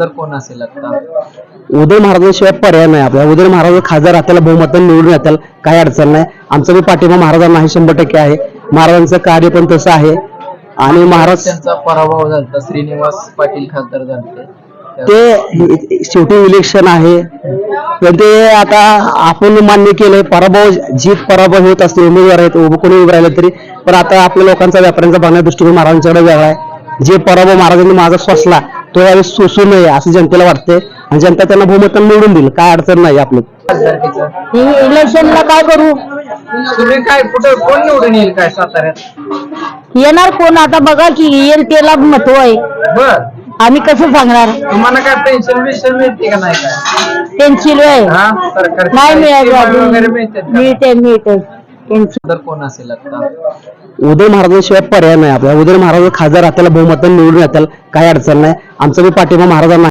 तर कोण असेल आता? उदय महाराजांशिवाय पर्याय नाही आपल्या. उदय महाराज खासदार आपल्याला बहुमताने निवडून येतील, काही अडचण नाही. आमचा बी पाठिंबा महाराजांना आहे 100% आहे. महाराजांचं कार्य पण तसं आहे आणि महाराज त्यांचा पराभव झाला, श्रीनिवास पाटील खासदार झाले. ते शेवटी इलेक्शन आहे पण ते आता आपण मान्य केलंय. पराभव जीत पराभव होत असते, उमेदवार आहेत कोणी उभं राहिलं तरी. पण आता आपल्या लोकांचा व्यापाऱ्यांचा बघण्याचा दृष्टिकोन महाराजांच्याकडे वेगळा आहे. जे पराभव महाराजांनी माझा सोसला तो यावेळी सोसू नये असं जनतेला वाटतंय आणि जनता त्यांना बहुमताने निवडून दिलं, काय अडचण नाही आपली. इलेक्शनला काय करू? तुम्ही काय कुठं कोण निवडून येईल काय साताऱ्यात? येणार कोण आता बघा की येईल त्याला महत्व आहे. बर, आम्ही कसं सांगणार? तुम्हाला काय पेन्शन विषय मिळते का नाही? काय पेन्सिल आहे हा सरकार नाही मिळाली अजून. वगैरे मिळते का? मिळते पेन्सिल. तर कोण असेल आता? उदय महाराजांशिवाय पर्याय नाही आपल्या. उदय महाराज खासदार आपल्याला बहुमताने निवडून येतील, काही अडचण नाही. आमचा बी पाठिंबा महाराजांना